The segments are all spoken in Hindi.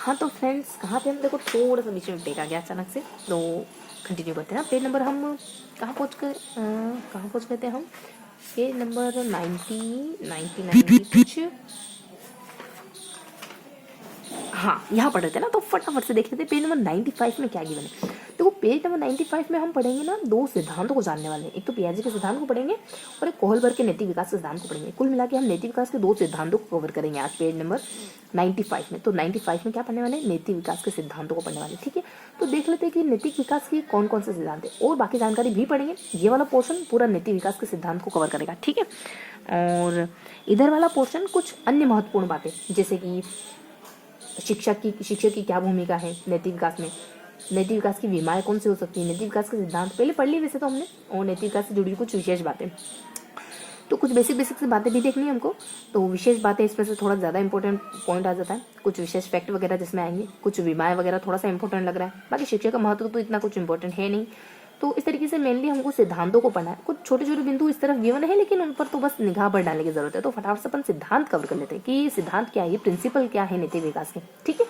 हाँ तो फ्रेंड्स, कहाँ पे हम देखो थोड़ा सा बीच में ब्रेक आ गया अचानक से, तो कंटिन्यू करते हैं ना। पेज नंबर हम कहाँ पहुँच गए थे हम? पेज नंबर 90 कुछ, हाँ यहाँ पढ़ रहे थे ना, तो फटाफट से देख लेते पेज नंबर 95 में क्या गिवन है। देखो पेज नंबर 95 में हम पढ़ेंगे ना दो सिद्धांतों को जानने वाले हैं। एक तो पियाजे के सिद्धांत को पढ़ेंगे और एक कोहलबर्ग के नैतिक विकास के सिद्धांत को पढ़ेंगे। कुल मिला के हम नैतिक विकास के दो सिद्धांतों को कवर करेंगे आज पेज नंबर 95 में। तो 95 में क्या पढ़ने वाले हैं? नैतिक विकास के सिद्धांतों को पढ़ने वाले, ठीक है। तो देख लेते हैं कि नैतिक विकास के कौन कौन से सिद्धांत है और बाकी जानकारी भी पढ़ेंगे। ये वाला पोर्शन पूरा नैतिक विकास के सिद्धांत को कवर करेगा, ठीक है। और इधर वाला पोर्शन कुछ अन्य महत्वपूर्ण बातें, जैसे कि शिक्षक की क्या भूमिका है नैतिक विकास में, नैतिक विकास की विमाएँ कौन सी हो सकती है, नैतिक विकास के सिद्धांत पहले पढ़ लिए वैसे तो हमने, और नैतिक विकास से जुड़ी कुछ विशेष बातें। तो कुछ बेसिक से बातें भी देखनी है हमको, तो विशेष बातें इसमें से थोड़ा ज़्यादा इंपॉर्टेंट पॉइंट आ जाता है। कुछ विशेष फैक्ट वगैरह जिसमें आएंगे, कुछ विमाएँ वगैरह थोड़ा सा इंपॉर्टेंट लग रहा है। बाकी शिक्षा का महत्व तो इतना कुछ इंपॉर्टेंट है नहीं। तो इस तरीके से मेनली हमको सिद्धांतों को पढ़ना है। कुछ छोटे छोटे बिंदु इस तरफ गिवन है, लेकिन उन पर तो बस निगाह पर डालने की जरूरत है। तो फटाफट से अपन सिद्धांत कवर कर लेते हैं कि सिद्धांत क्या है, प्रिंसिपल क्या है नैतिक विकास के, ठीक है।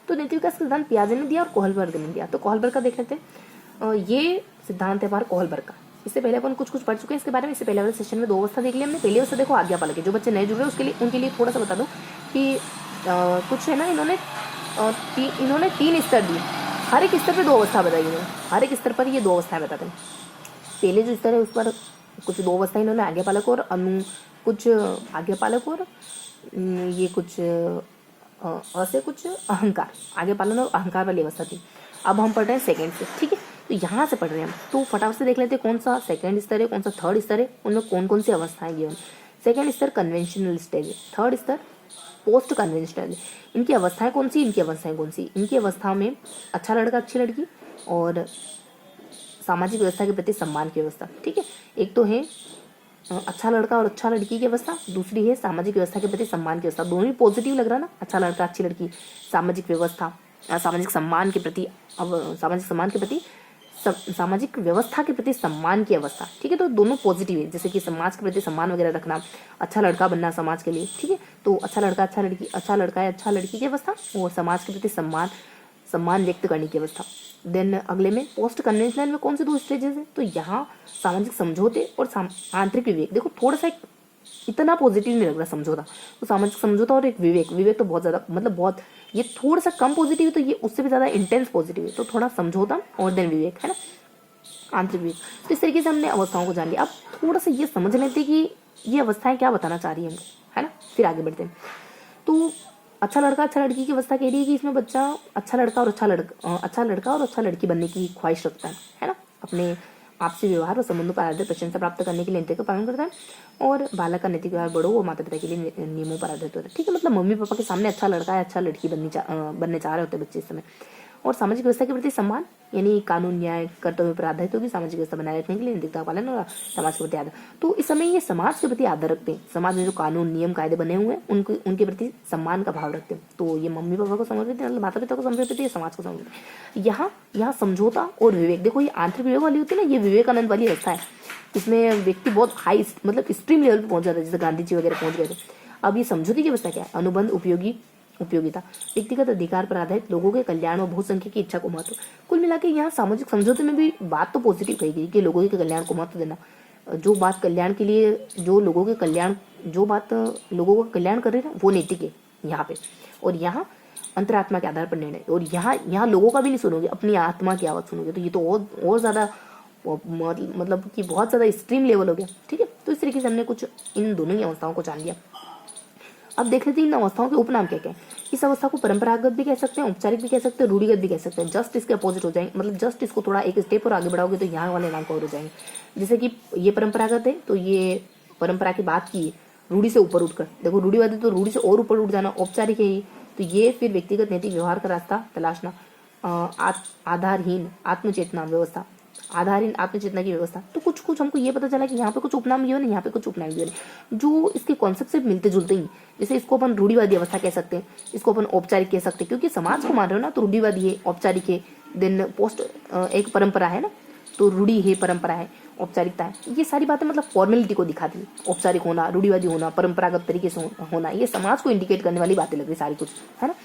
तो नैतिक विकास का सिद्धांत पियाजे ने दिया और कोहलबर्ग ने दिया। तो कोहलबर्ग का देख लेते हैं। ये सिद्धांत है हमारा कोहलबर्ग का। इससे पहले अपन कुछ पढ़ चुके हैं इसके बारे में। इससे पहले वाले सेशन में दो अवस्था देख लिया हमने। पहली अवस्था देखो आज्ञापालक है। जो बच्चे नए जुड़ रहे हैं उसके लिए, उनके लिए थोड़ा सा बता दूं कि कुछ है ना, इन्होंने 3 स्तर दिए। हर एक स्तर पर 2 अवस्था बताई इन्होंने। हर एक स्तर पर ये 2 अवस्थाएं बताते हैं। पहले जो स्तर है उस पर कुछ 2 अवस्थाएं इन्होंने आज्ञापालक और कुछ आज्ञापालक और ये कुछ ऐसे कुछ अहंकार, आगे पालन और अहंकार वाली अवस्था थी। अब हम पढ़ रहे हैं सेकंड से, ठीक है। तो यहाँ से पढ़ रहे हैं हम, तो फटाफट से देख लेते हैं कौन सा सेकंड स्तर है, कौन सा थर्ड स्तर है, उनमें कौन कौन सी अवस्थाएं गिवन। सेकंड स्तर कन्वेंशनल स्टेज है, थर्ड स्तर पोस्ट कन्वेंशनल है। इनकी अवस्थाएं कौन सी, इनकी अवस्था में अच्छा लड़का अच्छी लड़की और सामाजिक व्यवस्था के प्रति सम्मान की व्यवस्था, ठीक है। एक तो है अच्छा लड़का और अच्छा लड़की की अवस्था, दूसरी है सामाजिक व्यवस्था के प्रति सम्मान की व्यवस्था। दोनों ही पॉजिटिव लग रहा है ना, अच्छा लड़का अच्छी लड़की, सामाजिक व्यवस्था, सामाजिक सम्मान के प्रति, सामाजिक व्यवस्था के प्रति सम्मान की अवस्था, ठीक है। तो दोनों पॉजिटिव है, जैसे कि समाज के प्रति सम्मान वगैरह रखना, अच्छा लड़का बनना समाज के लिए, ठीक है। तो अच्छा लड़का अच्छा लड़की, अच्छा लड़का है अच्छा लड़की की अवस्था और समाज के प्रति सम्मान व्यक्त करने की अवस्था। देन अगले में पोस्ट कन्वेंशनल में कौन से 2 स्टेजेस है? तो यहाँ सामाजिक समझौते और आंतरिक विवेक। देखो थोड़ा सा इतना पॉजिटिव नहीं लग रहा समझौता, तो सामाजिक समझौता और एक विवेक तो बहुत ज्यादा, मतलब बहुत, ये थोड़ा सा कम पॉजिटिव है, तो ये उससे भी ज्यादा इंटेंस पॉजिटिव है। तो थोड़ा समझौता और देन विवेक, है ना, आंतरिक विवेक। तो इस तरीके से हमने अवस्थाओं को जान लिया। अब थोड़ा सा ये समझ लेते कि ये अवस्थाएं क्या बताना चाह रही है हमको, है ना, फिर आगे बढ़ते हैं। तो अच्छा लड़का अच्छा लड़की की अवस्था कह रही है कि इसमें बच्चा अच्छा लड़का और अच्छा लड़की बनने की ख्वाहिश रखता है ना, अपने आपसी व्यवहार और संबंधों पर आधारित प्रशंसा प्राप्त करने के लिए नीति का पालन करता है, और बालक का नैतिक व्यवहार बड़ों और माता पिता के लिए नियमों पर आधारित होता है, ठीक है। मतलब मम्मी पापा के सामने अच्छा लड़का है अच्छा लड़की बनने चाह रहे होते हैं बच्चे इस समय। और सामाजिक व्यवस्था के प्रति सम्मान, यानी कानून न्याय कर्तव्य पर आधारित होगी सामाजिक व्यवस्था बनाए रखने के लिए नैतिकता का पालन और समाज के प्रति आदर। तो इस समय ये समाज के प्रति आदर रखते हैं, समाज में जो कानून नियम कायदे बने हुए हैं उनके प्रति सम्मान का भाव रखते हैं। तो ये मम्मी पापा को समर्पित है, मतलब माता पिता को समर्पित है, समाज को समर्पित है। यहाँ समझौता और विवेक, देखो ये आंतरिक विवेक वाली होती है ना, ये विवेकानंद वाली अवस्था है। इसमें व्यक्ति बहुत हाई, मतलब एक्सट्रीम लेवल पर पहुंच जाता है, जैसे गांधी जी वगैरह पहुंच गए थे। अब ये समझौते की अवस्था क्या है? अनुबंध, उपयोगिता, व्यक्तिगत अधिकार पर आधारित लोगों के कल्याण और बहुसंख्यक की इच्छा को महत्व। कुल मिलाकर यहाँ सामाजिक समझौते में भी बात तो पॉजिटिव कही गई कि लोगों के कल्याण को महत्व देना। जो बात कल्याण के लिए, जो बात लोगों का कल्याण कर रही है वो नैतिक है यहाँ पे। और यहाँ अंतरात्मा के आधार पर निर्णय, और यहाँ लोगों का भी नहीं सुनोगे, अपनी आत्मा की आवाज सुनोगे। तो ये तो और ज्यादा, मतलब कि बहुत ज्यादा एक्सट्रीम लेवल हो गया, ठीक है। तो इस तरीके से हमने कुछ इन दोनों ही अवस्थाओं को जान लिया। अब देख लेते हैं इन अवस्थाओं के उपनाम क्या क्या है। इस अवस्था को परंपरागत भी कह सकते हैं, औपचारिक भी कह सकते हैं, रूढ़िगत भी कह सकते हैं। जस्ट इसके अपोजिट हो जाएंगे, मतलब जस्ट इसको थोड़ा एक स्टेप और आगे बढ़ाओगे तो यहाँ वाले नाम कवर हो जाएंगे। जैसे कि ये परंपरागत है, तो ये परंपरा की बात की रूढ़ी से ऊपर उठकर, देखो रूढ़िवादी तो रूढ़ी से और ऊपर उठ जाना। औपचारिक है ये, तो ये फिर व्यक्तिगत नैतिक व्यवहार का रास्ता तलाशना। आधारहीन आत्मचेतना व्यवस्था, आधारहीन आत्मचेतना की व्यवस्था। तो कुछ हमको ये पता चला कि यहाँ पे कुछ उपनाम गिवन है, यहाँ पे कुछ उपनाम गिवन है जो इसके कॉन्सेप्ट से मिलते जुलते ही। जैसे इसको अपन रूढ़िवादी अवस्था कह सकते हैं, इसको अपन औपचारिक कह सकते हैं, क्योंकि समाज को मान रहे हो ना, तो रूढ़िवादी है, औपचारिक है, देन पोस्ट एक परंपरा है ना, तो रूढ़ी है, परंपरा है, औपचारिकता है। ये सारी बातें मतलब फॉर्मेलिटी को दिखाती है। औपचारिक होना, रूढ़िवादी होना, परंपरागत तरीके से होना, ये समाज को इंडिकेट करने वाली बातें लग रही सारी कुछ, है ना।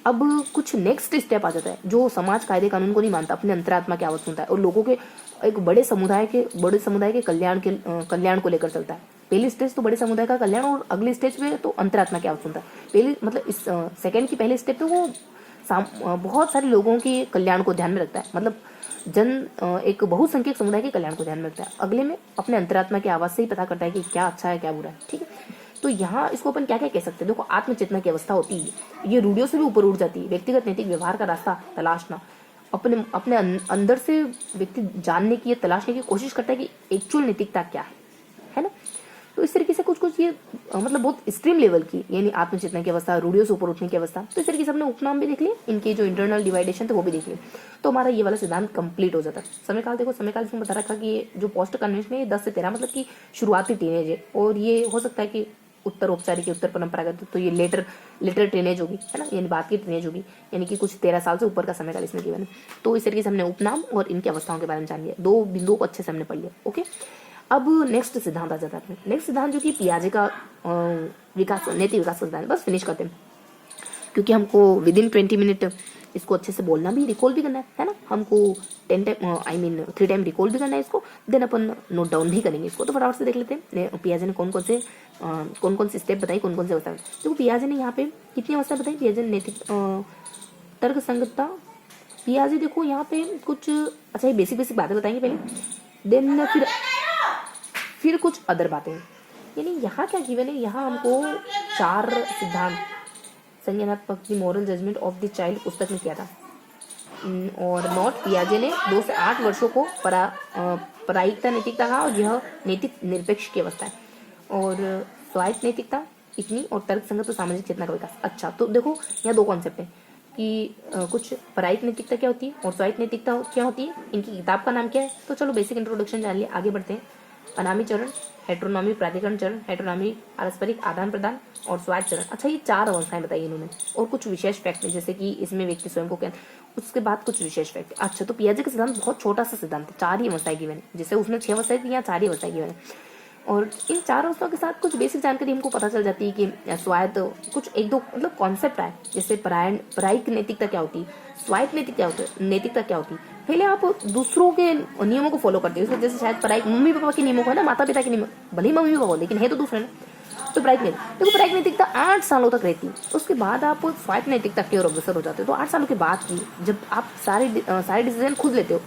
अब कुछ नेक्स्ट स्टेप आ जाता है जो समाज कायदे कानून को नहीं मानता, अपने अंतरात्मा की आवाज सुनता है और लोगों के एक बड़े समुदाय के कल्याण को लेकर चलता है। पहली स्टेज तो बड़े समुदाय का कल्याण और अगली स्टेज पे तो अंतरात्मा की आवाज सुनता है। पहली मतलब इस सेकंड की पहली स्टेप पे वो बहुत सारे लोगों के कल्याण को ध्यान में रखता है, मतलब एक बहुसंख्यक समुदाय के कल्याण को ध्यान में रखता है। अगले में अपने अंतरात्मा की आवाज से ही पता करता है कि क्या अच्छा है क्या बुरा है। ठीक है, तो यहाँ इसको अपन क्या क्या कह सकते हैं। देखो, आत्मचेतना की अवस्था होती है, ये रूढ़ियों से भी ऊपर उठ जाती है। व्यक्तिगत नैतिक व्यवहार का रास्ता तलाशना, अपने अपने अंदर से व्यक्ति जानने की या तलाशने की कोशिश करता है कि एक्चुअल नैतिकता क्या है ना। तो इस तरीके से कुछ ये मतलब बहुत एक्सट्रीम लेवल की, यानी आत्मचेतना की अवस्था, रूढ़ियों से ऊपर उठने की अवस्था। तो इस तरीके से हमने उपनाम भी देख लिए, इनके जो इंटरनल डिवाइडेशन थे वो भी देख लिए। तो हमारा ये वाला सिद्धांत कंप्लीट हो जाता है। समयकाल देखो, समयकाल इसमें बता रखा कि ये जो पोस्ट कन्वेंशन है 10 से 13 मतलब कि शुरुआती टीनेज है, और ये हो सकता है कि उत्तर औपचारिक, उत्तर परंपरागत, तो ये लेटर टीनेज होगी, है ना, यानी बाद की टीनेज होगी, यानी कि कुछ 13 साल से ऊपर का समयकाल इसमें गिवन है। तो इस तरीके से हमने उपनाम और इनकी अवस्थाओं के बारे में जान लिया, 2 बिंदुओं को अच्छे से हमने पढ़ लिया। ओके, अब नेक्स्ट सिद्धांत आ जाता है। नेक्स्ट सिद्धांत जो कि पियाजे का विकास, नैतिक विकास का सिद्धांत, बस फिनिश करते हैं क्योंकि हमको विद इन 20 मिनट इसको अच्छे से बोलना भी, रिकॉल भी करना है ना। हमको 3 टाइम रिकॉल भी करना है इसको, देन अपन नोट डाउन भी करेंगे इसको। तो फटाफट से देख लेते हैं पियाजे ने कौन कौन से स्टेप बताई, कौन कौन से अवस्था। देखो, पियाजे ने यहाँ पे कितनी अवस्था बताई। पियाजे ने नैतिक तर्क संगतता, पियाजे देखो यहाँ पे कुछ अच्छा, ये बेसिक बातें बताएंगे पहले, देन फिर कुछ अदर बातें। यानी यहाँ क्या गिवन है, यहाँ हमको 4 सिद्धांत संज्ञानात्मक the moral judgement of the child पुस्तक में किया था। और नॉट पियाजे ने 2 से 8 वर्षों को प्रायिकता नैतिकता कहा, और यह नैतिक निरपेक्ष की अवस्था है। और स्वायत्त नैतिकता इतनी, और तर्क संगत और सामाजिक चेतना का विकास। अच्छा, तो देखो यहाँ 2 कॉन्सेप्ट है कि कुछ प्रायिक नैतिकता क्या होती है और स्वायत्त नैतिकता क्या होती है, इनकी किताब का नाम क्या है। तो चलो बेसिक इंट्रोडक्शन जान लिया, आगे बढ़ते हैं। अनामी चरण, हेट्रोनॉमी प्राधिकरण चरण, हेट्रोनॉमी पारस्परिक आदान प्रदान, और स्वायत्त चरण। अच्छा, ये 4 अवस्थाएं बताई इन्होंने, और कुछ विशेष फैक्ट है जैसे कि इसमें व्यक्ति स्वयं को उसके बाद कुछ विशेष फैक्ट। अच्छा, तो पियाजे का सिद्धांत बहुत छोटा सा सिद्धांत है, 4 ही अवस्थाएं गिवन है, जैसे उसने 6 अवस्थाएं थी, यहाँ 4 ही अवस्थाएं गिवन है। और इन 4 अवस्थाओं के साथ कुछ बेसिक जानकारी हमको पता चल जाती है कि स्वायत्त कुछ 1-2 मतलब कॉन्सेप्ट आए, जैसे प्रायिक नैतिकता क्या होती है, स्वायत्त नैतिकता क्या होती है। पहले आप दूसरों के नियमों को फॉलो करते हो, जैसे शायद प्रायिक मम्मी पापा के नियमों को, है ना, माता पिता के नियम, भले ही मम्मी पापा हो लेकिन है तो दूसरे ना। तो प्रायिक नैतिकता, देखो प्रायिक नैतिकता 8 सालों तक रहती है, उसके बाद आप स्वायत्त नैतिकता की ओर अग्रसर हो जाते हो। तो 8 सालों के बाद की, जब आप सारे डिसीजन खुद लेते हो,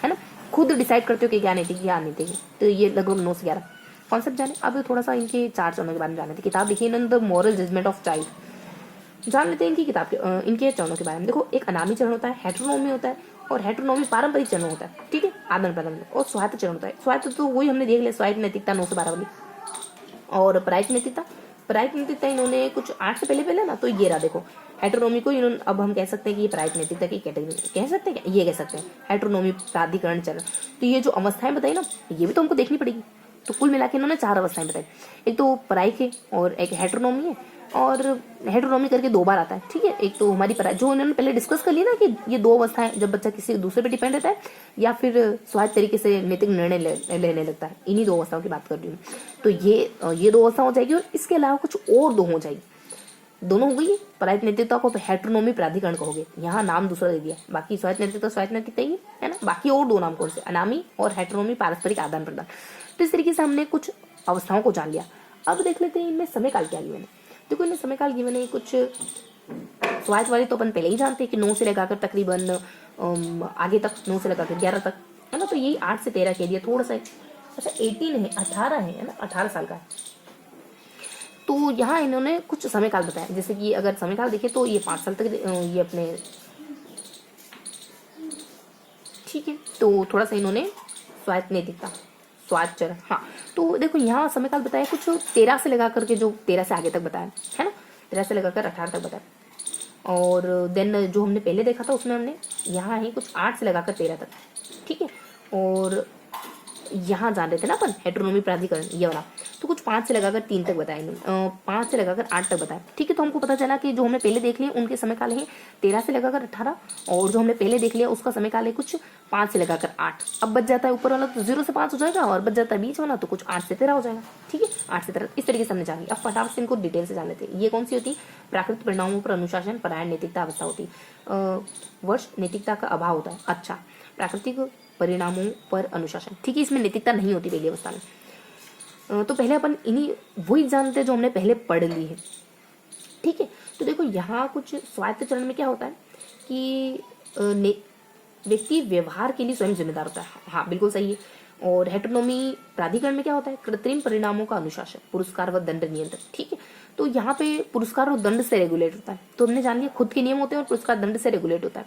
है ना, खुद डिसाइड करते हो कि क्या नैतिक क्या अनैतिक है, तो ये लगभग 9 से 11 कॉन्सेप्ट जाने। अब थोड़ा सा इनके 4 चरणों के बारे में जाने थे। किताब लिखी है the moral judgement of child, जान लेते हैं इनकी किताब के इनके चरणों के बारे में। देखो, एक अनामी चरण होता है, हेट्रोनॉमी होता है, और हेट्रोनॉमी पारंपरिक चरण होता है, ठीक है, आदान प्रदान, और स्वायत्त चरण होता है। स्वायत्त तो वही हमने देख लिया, स्वायत्त नैतिकता 9 से 12 वाली। और प्रायिक नैतिकता इन्होंने कुछ 8 से पहले ना, तो ये रहा देखो, हेट्रोनॉमी को इन्होंने, अब हम कह सकते हैं कि ये प्रायिक नैतिकता की कैटेगरी कह सकते हैं क्या, ये कह सकते हैं हेट्रोनॉमी प्राधिकरण चरण। तो ये जो अवस्थाएं बताई ना, ये भी तो हमको देखनी पड़ेगी। तो कुल मिला के इन्होंने 4 अवस्थाएं बताई, एक तो प्रायिक है, और एक हेट्रोनॉमी है, और हेट्रोनॉमी करके 2 बार आता है, ठीक है। एक तो हमारी जो उन्होंने पहले डिस्कस कर लिया ना कि ये 2 अवस्थाएं, जब बच्चा किसी दूसरे पे डिपेंड रहता है या फिर स्वायत्त तरीके से नैतिक निर्णय लेने लगता है, इन्हीं 2 अवस्थाओं की बात कर रही हूँ। तो ये 2 अवस्था हो जाएगी, और इसके अलावा कुछ और 2 हो जाएगी। दोनों हो गई, प्रायिक नैतिकता को हेट्रोनॉमी प्राधिकरण कहोगे, यहाँ नाम दूसरा दे दिया। बाकी स्वायत्त नैतिकता ही है ना, बाकी और 2 नाम कौन से, अनामी और हेट्रोनॉमी पारस्परिक आदान प्रदान। तो इस तरीके से हमने कुछ अवस्थाओं को जान लिया। अब देख लेते हैं इनमें समयकाल क्या गिवन है। देखो, इनमें समयकाल गिवन है कुछ स्वायत्त वाले तो अपन पहले ही जानते हैं कि 9 से लगाकर तकरीबन आगे तक 9 से लगाकर 11 तक, है ना। तो यही 8 से 13 कह दिया, थोड़ा सा अच्छा 18 है, 18 है ना, 18 साल का है। तो यहाँ इन्होंने कुछ समयकाल बताया, जैसे कि अगर समयकाल देखें तो ये 5 साल तक ये अपने, ठीक है। तो थोड़ा सा इन्होंने स्वायत्त नैतिकता, स्वायत्त चरण, हाँ। तो देखो यहाँ समयकाल बताया कुछ 13 से लगा करके, जो 13 से आगे तक बताया है ना, 13 से लगाकर 18 तक बताया। और देन जो हमने पहले देखा था उसमें हमने यहाँ है कुछ 8 से लगाकर 13 तक, ठीक है। और यहाँ जान रहे थे ना अपन हेट्रोनॉमी प्राधिकरण, ये वाला। तो कुछ 5 से लगाकर 3 तक बताया इन्होंने, 5 से लगाकर 8 तक बताया, ठीक है। तो हमको पता चला कि जो हमने पहले देख लिया उनके समय काल है 13 से लगाकर 18, और जो हमने पहले देख लिया उसका समय काल है कुछ 5 से लगाकर 8। अब बच जाता है ऊपर वाला तो 0 से 5 हो जाएगा, और बच जाता है बीच वाला तो कुछ 8 से 13 हो जाएगा, ठीक है। 8 से 13 इस तरीके से हमने जान लिया। अब फटाफट से इनको डिटेल से जान लेते हैं। ये कौन सी होती? प्राकृतिक परिणामों पर अनुशासन परायण नैतिकता अवस्था होती। वर्ष नैतिकता का अभाव होता है। अच्छा, प्राकृतिक परिणामों पर अनुशासन, ठीक है, इसमें नैतिकता नहीं होती पहली अवस्था में। तो पहले अपन इन्हीं वही जानते हैं जो हमने पहले पढ़ ली है, ठीक है। तो देखो यहाँ कुछ स्वायत्त चरण में क्या होता है कि व्यक्ति व्यवहार के लिए स्वयं जिम्मेदार होता है, हाँ बिल्कुल सही है। और हेटेरोनॉमी प्राधिकरण में क्या होता है? कृत्रिम परिणामों का अनुशासन, पुरस्कार व दंड नियंत्रण, ठीक है। तो यहाँ पे पुरस्कार और दंड से रेगुलेट होता है। तो हमने जान लिया खुद के नियम होते हैं और पुरस्कार दंड से रेगुलेट होता है।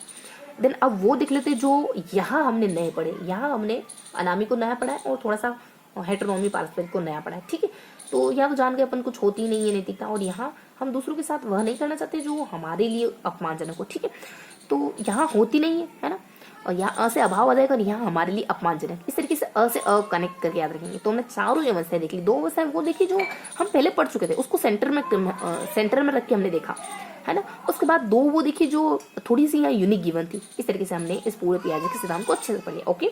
देन अब वो देख लेते जो यहाँ हमने नए पढ़े। यहाँ हमने अनामी को नया पढ़ा है और थोड़ा सा हेटेरोनॉमी पारस्परिक को नया पढ़ा है, ठीक है। तो यहाँ तो जान के अपन कुछ होती नहीं है नैतिकता, और यहाँ हम दूसरों के साथ वह नहीं करना चाहते जो हमारे लिए अपमानजनक हो, ठीक है। तो यहाँ होती नहीं है ना, और यहाँ अ से अभाव आ जाएगा और यहाँ हमारे लिए अपमानजनक। इस तरीके से अ से अ कनेक्ट करके याद रखेंगे। तो हमने चारों अवस्थाएं देख ली। 2 अवस्थाएं वो देखी जो हम पहले पढ़ चुके थे, उसको सेंटर में रख के हमने देखा, है ना। उसके बाद 2 वो देखी जो थोड़ी सी यहाँ यूनिक गिवन थी। इस तरीके से हमने इस पूरे पियाजे के सिद्धांत को अच्छे से पढ़ लिया। ओके,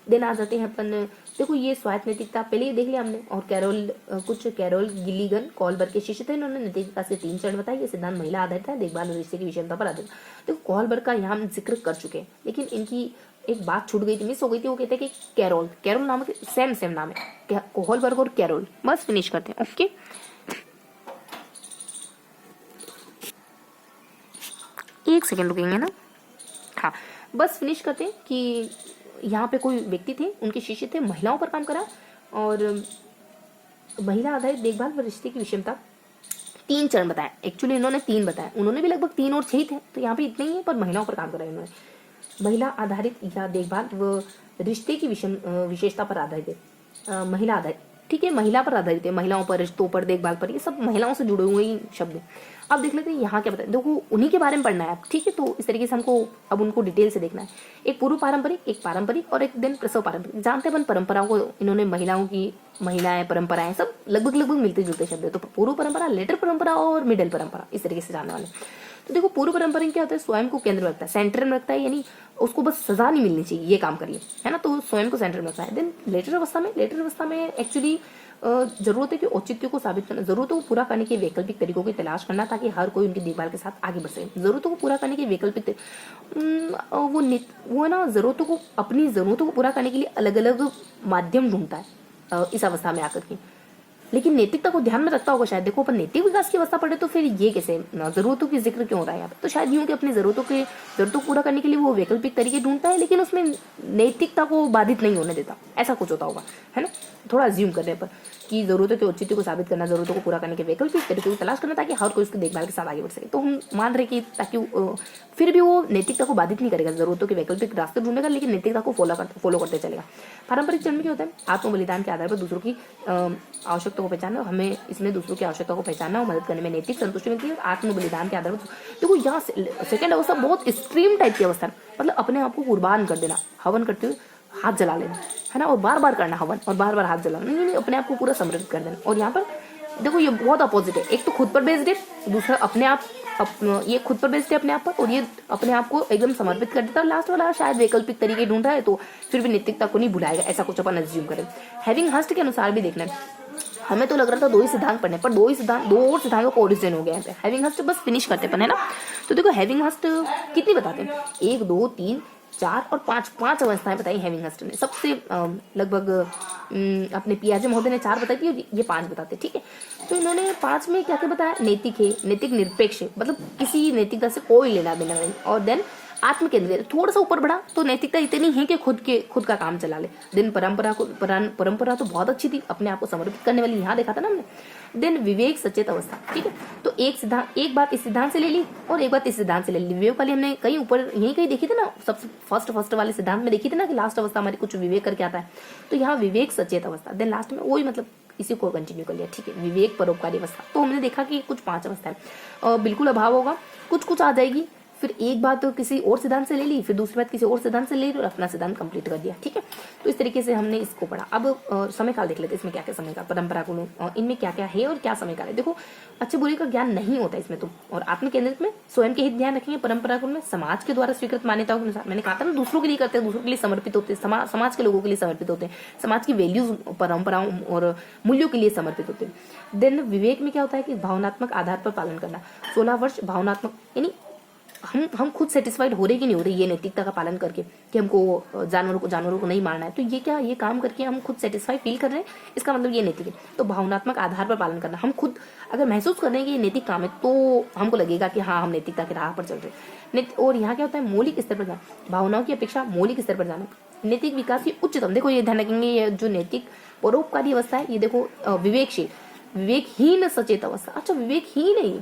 देन आ जाते हैं अपन, देखो ये स्वायत्त नैतिकता पहले ही देख लिया हमने। और कैरोल गिलीगन कॉलबर्ग के शिष्य थे, इन्होंने नैतिकता से 3 चरण बताए। ये सिद्धांत महिला आधारित है, देखभाल और रिश्ते की विषमता पर आधारित। देखो कॉलबर्ग का यहाँ हम जिक्र कर चुके हैं, लेकिन इनकी एक बात छूट गई थी, मिस हो गई थी। वो कहते हैं कि कैरोल नाम है, सेम नाम है, कोहलबर्ग और कैरोल। बस फिनिश करते हैं। ओके, एक सेकेंड रुकेंगे ना, हाँ बस फिनिश करते हैं कि यहाँ पे कोई व्यक्ति थे, उनके शिष्य थे, महिलाओं पर काम करा, और महिला आधारित देखभाल व रिश्ते की विषमता 3 चरण बताए। एक्चुअली इन्होंने 3 बताए, उन्होंने भी लगभग 3 और 6 थे, तो यहाँ पे इतने ही है, पर महिलाओं पर काम करा इन्होंने। महिला आधारित या देखभाल व रिश्ते की विशेषता पर आधारित है, महिला आधारित, ठीक है, महिला पर आधारित है, महिलाओं पर, रिश्तों पर, देखभाल पर, ये सब महिलाओं से जुड़े हुए ही शब्द हैं। अब देख लेते हैं यहाँ क्या बताया। देखो उन्हीं के बारे में पढ़ना है आप, ठीक है। तो इस तरीके से हमको अब उनको डिटेल से देखना है। एक पूर्व पारंपरिक, एक पारंपरिक, और एक दिन प्रसव पारंपरिक। जानते हैं अपन परंपराओं को, इन्होंने महिलाएं परंपराएं सब लगभग मिलते जुलते शब्द है। तो पूर्व परंपरा, लेटर परंपरा और मिडिल परंपरा, इस तरीके से जानने वाले। तो देखो पूर्व परंपरा क्या होता है? स्वयं को केंद्र में रखता है, सेंटर में रखता है, यानी उसको बस सजा नहीं मिलनी चाहिए, ये काम करिए, है ना। तो स्वयं को सेंटर में रखता है। देन लेटर अवस्था में एक्चुअली जरूरत है कि औचित्य को साबित करना, जरूरतों को पूरा करने के वैकल्पिक तरीकों की तलाश करना, ताकि हर कोई उनकी देखभाल के साथ आगे बढ़ सके। जरूरतों को पूरा करने के वैकल्पिक वो ना जरूरतों को, अपनी जरूरतों को पूरा करने के लिए अलग अलग माध्यम ढूंढता है इस अवस्था में आकर के। लेकिन नैतिकता को ध्यान में रखता होगा शायद। देखो अपन नैतिक विकास की अवस्था पढ़े तो फिर ये कैसे जरूरतों की जिक्र क्यों हो रहा है यहाँ पे? तो शायद यूं कि अपनी जरूरतों को पूरा करने के लिए वो वैकल्पिक तरीके ढूंढता है, लेकिन उसमें नैतिकता को बाधित नहीं होने देता, ऐसा कुछ होता होगा, है ना। थोड़ा अज्यूम करने पर कि जरूरतों के औचित्य को साबित करना, जरूरतों को पूरा करने के वैकल्पिक तरीकों की तलाश करना, ताकि हर कोई उसकी देखभाल के साथ आगे बढ़ सके। तो हम मान रहे कि ताकि फिर भी वो नैतिकता को बाधित नहीं करेगा, जरूरतों के वैकल्पिक रास्ते ढूंढेगा, लेकिन नैतिकता को फॉलो करते चलेगा। पारंपरिक चरण में क्या होता है? आत्म बलिदान के आधार पर दूसरों की आवश्यकता को पहचानना, हमें इसमें दूसरों की आवश्यकता को पहचानना और मदद करने में नैतिक संतुष्टि मिलती है। और आत्म बलिदान के आधार पर देखो यहाँ सेकंड अवस्था बहुत एक्सट्रीम टाइप की अवस्था है, मतलब अपने आप को कुर्बान कर देना, हवन करते हुए हाथ जला लेना, है ना, और बार बार करना हवन, और बार बार हाथ जलाना, नहीं अपने आप को पूरा समर्पित कर देना। और यहाँ पर देखो ये बहुत अपोजिट है, एक तो खुद पर बेस्ड है, दूसरा अपने आप ये खुद पर बेस्ड है अपने आप पर, और ये अपने आप को एकदम समर्पित कर देता है। लास्ट वाला शायद वैकल्पिक तरीके ढूंढ रहा है, तो फिर भी नैतिकता को नहीं भुलाएगा, ऐसा कुछ अपन अज्यूम करें। हैविंग हस्ट के अनुसार भी देखना है, हमें तो लग रहा था 2 ही सिद्धांत पढ़ने, पर 2 और सिद्धांतों का ओरिजिन हो गया है। हैविंग हस्ट बस फिनिश करते अपन, है ना। तो देखो हैविंग हस्ट कितनी बताते हैं? 1 2 3 4 और 5 अवस्थाएं बताई हैविंग हस्ट ने। सबसे लगभग अपने पियाजे महोदय ने 4 बताई थी, ये 5 बताते, ठीक है। तो इन्होंने 5 में क्या क्या बताया? नैतिक है, नैतिक निरपेक्ष है, मतलब किसी नैतिकता से कोई लेना देना नहीं, और देन आत्म केंद्रित, थोड़ा सा ऊपर बढ़ा तो नैतिकता इतनी है कि खुद का काम चला ले। देन परंपरा तो बहुत अच्छी थी, अपने आप को समर्पित करने वाली, यहाँ देखा था ना हमने। देन विवेक सचेत अवस्था, ठीक है। तो एक बात इस सिद्धांत से ले ली और एक बात इस सिद्धांत से ले ली। विवेक वाली हमने कहीं ऊपर कहीं देखी थी ना, सबसे फर्स्ट वाले सिद्धांत में देखी थी ना कि लास्ट अवस्था हमारी कुछ विवेक करके आता है। तो यहाँ विवेक सचेत अवस्था, देन लास्ट में वही, मतलब इसी को कंटिन्यू कर लिया, ठीक है। विवेक परोपकारी अवस्था, तो हमने देखा कि कुछ 5 अवस्था है, बिल्कुल अभाव होगा, कुछ आ जाएगी फिर एक बात तो किसी और सिद्धांत से ले ली, फिर दूसरी बात किसी और सिद्धांत से ले ली और अपना सिद्धांत कंप्लीट कर दिया। ठीक है, तो इस तरीके से हमने इसको पढ़ा। अब समय काल देख लेते हैं, इसमें क्या क्या समय काल, परंपरा गुण, इनमें क्या क्या है और क्या समय काल है। देखो अच्छे बुरे का ज्ञान नहीं होता इसमें तो, और आत्म केंद्रित में स्वयं के हित ध्यान रखेंगे, परंपरा गुण में समाज के द्वारा स्वीकृत मान्यताओं के अनुसार, मैंने कहा था ना दूसरों के लिए करते हैं, दूसरों के लिए समर्पित होते हैं, समाज के लोगों के लिए समर्पित होते हैं, समाज की वैल्यूज परंपराओं और मूल्यों के लिए समर्पित होते हैं। देन विवेक में क्या होता है कि भावनात्मक आधार पर पालन करना। 16 वर्ष भावनात्मक, यानी हम खुद सेटिस्फाइड हो रहे कि नहीं हो रहे ये नैतिकता का पालन करके, कि हमको जानवरों को नहीं मारना है, तो ये काम करके हम खुद सेटिस्फाई फील कर रहे हैं, इसका मतलब ये नैतिक है। तो भावनात्मक आधार पर पालन करना, हम खुद अगर महसूस कर रहे हैं कि ये नैतिक काम है तो हमको लगेगा कि हाँ हम नैतिकता की राह पर चल रहे हैं। और यहाँ क्या होता है, मौलिक स्तर पर जाना, भावनाओं की अपेक्षा मौलिक स्तर पर जाना। नैतिक विकास की उच्चतम, देखो ये ध्यान रखेंगे, ये जो नैतिक परोपकारी अवस्था है, ये देखो विवेकशील, विवेकहीन सचेत अवस्था। अच्छा विवेकहीन है,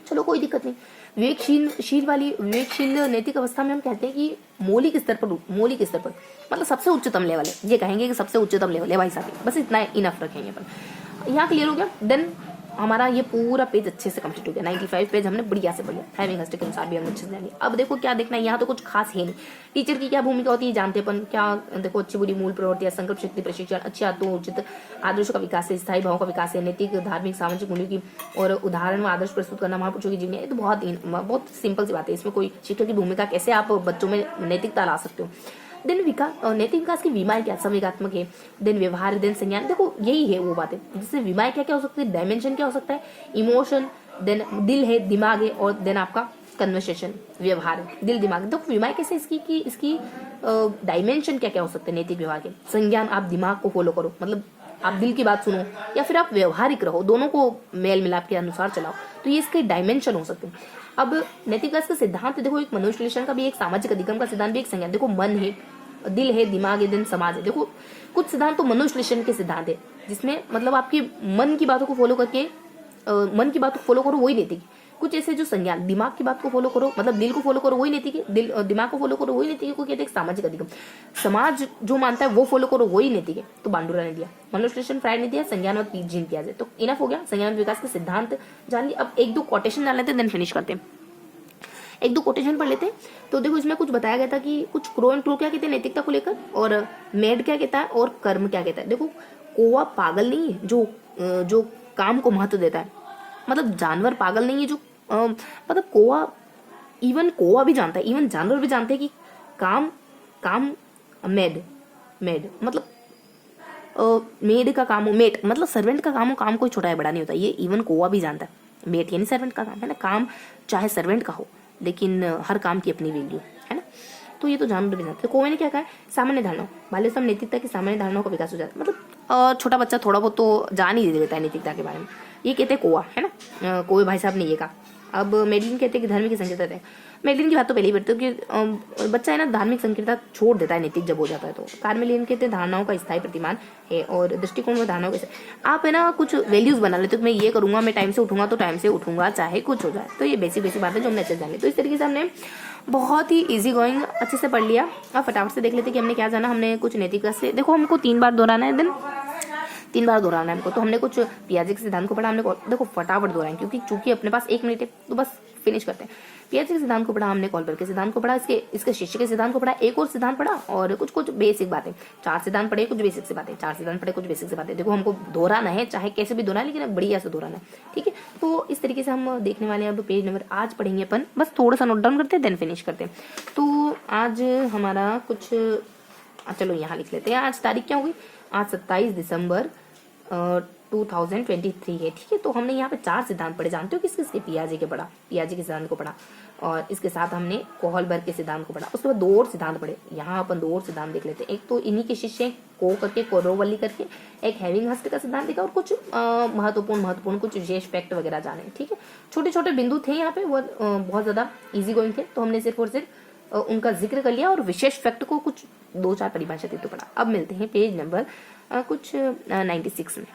चलो कोई दिक्कत नहीं। विवेकशील नैतिक अवस्था में हम कहते हैं कि मौलिक स्तर पर मतलब सबसे उच्चतम लेवल है, ये कहेंगे कि सबसे उच्चतम लेवल है भाई साहब, बस इतना इनफ रखेंगे अपन। यहाँ क्लियर हो गया। देन हमारा ये पूरा पेज अच्छे से कंप्लीट हो गया, 95 पेज हमने बढ़िया से बढ़िया हैविंग हस्टिक के अनुसार भी हमने अच्छे से जानी। अब देखो क्या देखना है, यहाँ तो कुछ खास है नहीं। टीचर की क्या भूमिका होती है जानते अपन, क्या देखो अच्छी बुरी मूल प्रवृत्ति, संकल्प शक्ति, प्रशिक्षण, अच्छी आदतों उचित आदर्शों का विकास है, स्थायी भावों का विकास है, नैतिक धार्मिक सामाजिक मूल्यों की और उदाहरण व आदर्श प्रस्तुत करना, महापुरुषों की जीवनी है। तो बहुत सिंपल सी बात है, इसमें कोई शिक्षक की भूमिका कैसे आप बच्चों में नैतिकता ला सकते हो। देन नैतिक विकास की विमाएं क्या, संवेगात्मक है, देन व्यवहार, देन संज्ञान। देखो यही है वो बातें, जिससे विमाएं क्या क्या हो सकती है, डायमेंशन क्या हो सकता है, इमोशन, देन दिल है, दिमाग है, और देन आपका कन्वर्सेशन, व्यवहार, दिल दिमाग। तो विमाएं कैसे इसकी डायमेंशन क्या क्या हो सकते हैं नैतिक व्यवहार के। संज्ञान, आप दिमाग को फॉलो करो, मतलब आप दिल की बात सुनो, या फिर आप व्यवहारिक रहो, दोनों को मेल मिलाप के अनुसार चलाओ, तो ये इसके डायमेंशन हो सकते हैं। अब नैतिक विकास का सिद्धांत देखो, एक मनुष्य का भी, एक सामाजिक अधिगम का सिद्धांत भी, एक संज्ञान। देखो मन है, दिल है, दिमाग है, दिन समाज है। देखो कुछ सिद्धांत तो मनुष्य के सिद्धांत है, जिसमें मतलब आपकी मन की बातों को फॉलो करके मन की बात को फॉलो करो वही नैतिक। कुछ ऐसे जो संज्ञान, दिमाग की बात को फॉलो करो, मतलब दिल को फॉलो करो वही नैतिक है, दिमाग को फॉलो करो वही नैतिक है, को कहते हैं सामाजिक अधिगम। समाज जो मानता है वो फॉलो करो वही नैतिक है, तो बांडुरा ने दिया, मनुष्य फ्राइड ने दिया, संज्ञान और जीन पियाजे। तो इनफ हो गया, संज्ञान विकास के सिद्धांत जान लिया। अब एक दो कोटेशन डाल लेते हैं, देन फिनिश करते हैं। एक दो कोटेशन पढ़ लेते हैं। तो देखो इसमें कुछ बताया गया था कि कुछ क्रो एंड क्रो क्या कहते हैं नैतिकता को लेकर, और मेड क्या कहता है, और कर्म क्या कहता है। देखो कौवा पागल नहीं है जो काम को महत्व देता है, मतलब जानवर पागल नहीं है जो मतलब कौवा भी जानता है, इवन जानवर भी जानते हैं कि काम मेड मतलब मेड का काम हो, मेट मतलब सर्वेंट का काम हो, काम कोई छोटा है बड़ा नहीं होता, ये इवन कौवा भी जानता है। मेट यानी सर्वेंट का काम है ना, काम चाहे सर्वेंट का हो, लेकिन हर काम की अपनी वैल्यू है ना, तो ये तो जानवर भी जानते हैं। कौवे ने क्या कहा है, सामान्य धारणाओं, बाल्य समय नैतिकता की सामान्य धारणाओं का विकास हो जाता है, मतलब छोटा बच्चा थोड़ा बहुत तो जान ही दे देता है नैतिकता के बारे में, ये कहते हैं कौवा है ना, कौवे भाई साहब ने ये कहा। अब मेडलिन कहते हैं कि धार्मिक संकीर्णता है, मेडलिन की बात तो पहले ही बैठती है कि बच्चा है ना धार्मिक संकीर्णता छोड़ देता है नैतिक जब हो जाता है। तो कार्मेलियन कहते हैं धारणाओं का स्थायी प्रतिमान है और दृष्टिकोण में धारणाओं के आप है ना कुछ वैल्यूज बना लेते हो, मैं ये करूंगा, मैं टाइम से उठूंगा तो टाइम से उठूंगा चाहे कुछ हो जाए। तो ये बेसिक बात है जो हमने अच्छे से जान ली। तो इस तरीके से हमने बहुत ही इजी गोइंग अच्छे से पढ़ लिया। अब फटाफट से देख लेते कि हमने क्या जाना। हमने कुछ नैतिकता से, देखो हमको 3 बार दोहराना है, दिन 3 बार दोहराना है हमको। तो हमने कुछ पियाजे के सिद्धांत को पढ़ा, हमने देखो फटाफट दोहराएं क्योंकि चूंकि अपने पास 1 मिनट है तो बस फिनिश करते हैं। पियाजे के सिद्धांत को पढ़ा हमने, कॉल्बर के सिद्धांत को पढ़ा, इसके शिष्य के सिद्धांत को पढ़ा, एक और सिद्धांत पढ़ा और कुछ बेसिक बातें, 4 सिद्धांत पढ़े, कुछ बेसिक से बातें, 4 सिद्धांत पढ़े, कुछ बेसिक से बातें। देखो हमको दोहराना है, चाहे कैसे भी दोहराना है, लेकिन बढ़िया से दोहराना है, ठीक है। तो इस तरीके से हम देखने वाले हैं। अब पेज नंबर आज पढ़ेंगे अपन, बस थोड़ा सा नोट डाउन करते हैं देन फिनिश करते हैं। तो आज हमारा कुछ, चलो यहाँ लिख लेते हैं। आज तारीख क्या होगी, आज 27 दिसंबर 2023 है, ठीक है। तो हमने यहाँ पे 4 सिद्धांत पढ़े, जानते हो किसके, पियाजे के पढ़ा, पियाजे के सिद्धांत को पढ़ा और इसके साथ हमने कोहलबर्ग के सिद्धांत को पढ़ा। उसके बाद 2 और सिद्धांत पढ़े, यहाँ अपन 2 और सिद्धांत देख लेते हैं। एक तो इन्हीं के शिष्य को करके, कोरोवल्ली करके, एक हैविंग हस्ट का सिद्धांत देखा और कुछ महत्वपूर्ण कुछ विशेष फैक्ट वगैरह जाने, ठीक है। छोटे छोटे बिंदु थे यहाँ पे, वो बहुत ज्यादा इजी गोइंग थे, तो हमने सिर्फ और सिर्फ उनका जिक्र कर लिया और विशेष फैक्ट को कुछ 2-4 परिभाषा थी तो पढ़ा। अब मिलते हैं पेज नंबर कुछ 96 में।